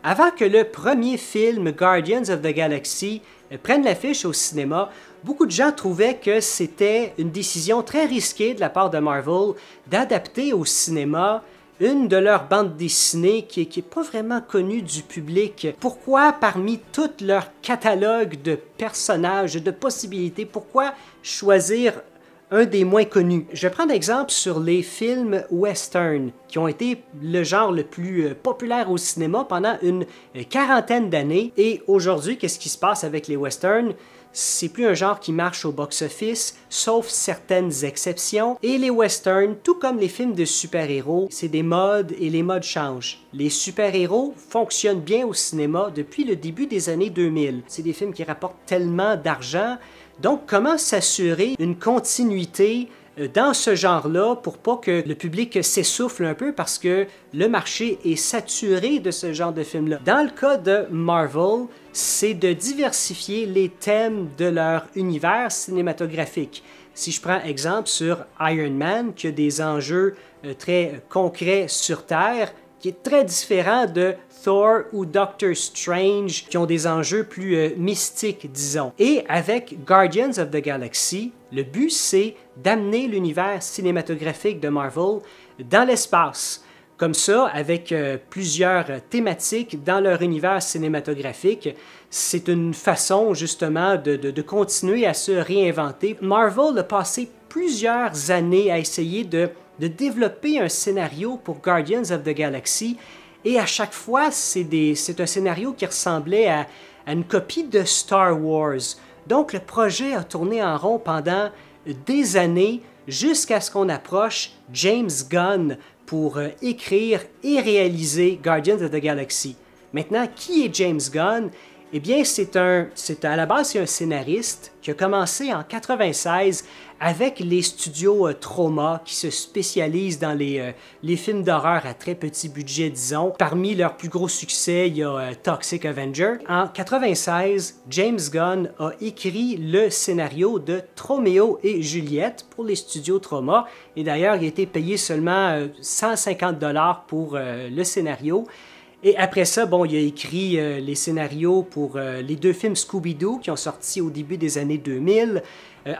Avant que le premier film Guardians of the Galaxy prenne l'affiche au cinéma, beaucoup de gens trouvaient que c'était une décision très risquée de la part de Marvel d'adapter au cinéma une de leurs bandes dessinées qui n'est pas vraiment connue du public. Pourquoi, parmi tout leur catalogue de personnages, de possibilités, pourquoi choisir un des moins connus? Je vais prendre exemple sur les films western, qui ont été le genre le plus populaire au cinéma pendant une quarantaine d'années. Et aujourd'hui, qu'est-ce qui se passe avec les westerns? C'est plus un genre qui marche au box-office, sauf certaines exceptions. Et les westerns, tout comme les films de super-héros, c'est des modes et les modes changent. Les super-héros fonctionnent bien au cinéma depuis le début des années 2000. C'est des films qui rapportent tellement d'argent. Donc, comment s'assurer une continuité dans ce genre-là pour pas que le public s'essouffle un peu parce que le marché est saturé de ce genre de film-là? Dans le cas de Marvel, c'est de diversifier les thèmes de leur univers cinématographique. Si je prends exemple sur Iron Man, qui a des enjeux très concrets sur Terre, qui est très différent de Thor ou Doctor Strange, qui ont des enjeux plus mystiques, disons. Et avec Guardians of the Galaxy, le but, c'est d'amener l'univers cinématographique de Marvel dans l'espace. Comme ça, avec plusieurs thématiques dans leur univers cinématographique, c'est une façon justement de continuer à se réinventer. Marvel a passé plusieurs années à essayer de développer un scénario pour Guardians of the Galaxy, et à chaque fois, c'est un scénario qui ressemblait à une copie de Star Wars. Donc le projet a tourné en rond pendant des années jusqu'à ce qu'on approche James Gunn pour écrire et réaliser Guardians of the Galaxy. Maintenant, qui est James Gunn? Eh bien, à la base, c'est un scénariste qui a commencé en 1996 avec les studios Troma qui se spécialisent dans les films d'horreur à très petit budget, disons. Parmi leurs plus gros succès, il y a Toxic Avenger. En 1996, James Gunn a écrit le scénario de Roméo et Juliette pour les studios Troma. Et d'ailleurs, il a été payé seulement 150 $ pour le scénario. Et après ça, bon, il a écrit les scénarios pour les deux films Scooby-Doo qui ont sorti au début des années 2000.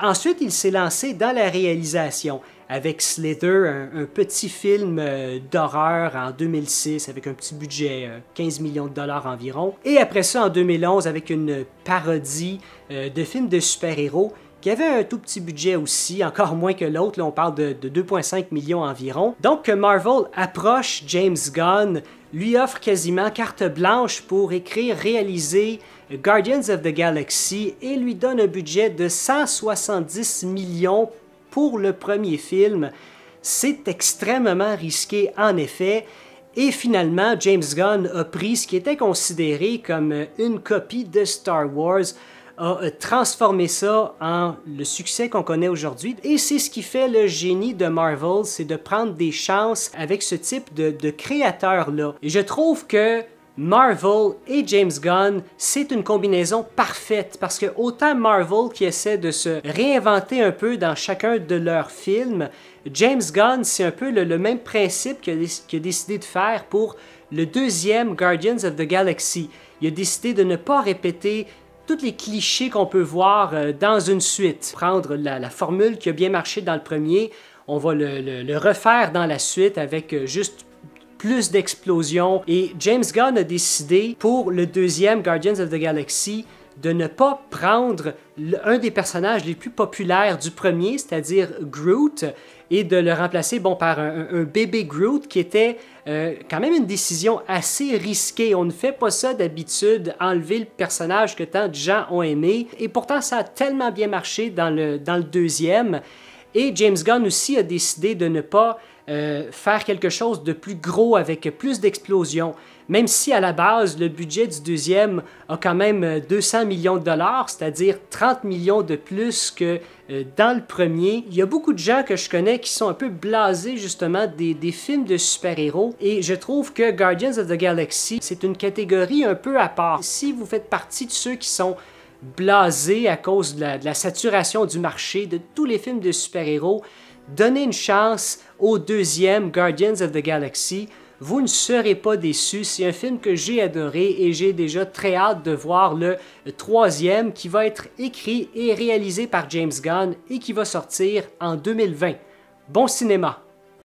Ensuite, il s'est lancé dans la réalisation avec Slither, un petit film d'horreur en 2006 avec un petit budget, 15 millions de $ environ. Et après ça, en 2011, avec une parodie de film de super-héros qui avait un tout petit budget aussi, encore moins que l'autre, là on parle de 2,5 millions environ. Donc Marvel approche James Gunn, lui offre quasiment carte blanche pour écrire, réaliser Guardians of the Galaxy et lui donne un budget de 170 millions pour le premier film. C'est extrêmement risqué en effet. Et finalement, James Gunn a pris ce qui était considéré comme une copie de Star Wars, a transformé ça en le succès qu'on connaît aujourd'hui. Et c'est ce qui fait le génie de Marvel, c'est de prendre des chances avec ce type de créateurs-là. Et je trouve que Marvel et James Gunn, c'est une combinaison parfaite parce que autant Marvel qui essaie de se réinventer un peu dans chacun de leurs films, James Gunn, c'est un peu le même principe qu'il a décidé de faire pour le deuxième Guardians of the Galaxy. Il a décidé de ne pas répéter tous les clichés qu'on peut voir dans une suite. Prendre la formule qui a bien marché dans le premier, on va le refaire dans la suite avec juste plus d'explosions. Et James Gunn a décidé pour le deuxième Guardians of the Galaxy de ne pas prendre un des personnages les plus populaires du premier, c'est-à-dire Groot, et de le remplacer par un bébé Groot qui était quand même une décision assez risquée. On ne fait pas ça d'habitude, enlever le personnage que tant de gens ont aimé, et pourtant ça a tellement bien marché dans le deuxième. Et James Gunn aussi a décidé de ne pas faire quelque chose de plus gros avec plus d'explosions. Même si à la base, le budget du deuxième a quand même 200 millions de $, c'est-à-dire 30 millions de plus que dans le premier. Il y a beaucoup de gens que je connais qui sont un peu blasés justement des films de super-héros, et je trouve que Guardians of the Galaxy, c'est une catégorie un peu à part. Si vous faites partie de ceux qui sont blasés à cause de la saturation du marché de tous les films de super-héros, donnez une chance au deuxième Guardians of the Galaxy. vous ne serez pas déçus. C'est un film que j'ai adoré et j'ai déjà très hâte de voir le troisième qui va être écrit et réalisé par James Gunn et qui va sortir en 2020. Bon cinéma!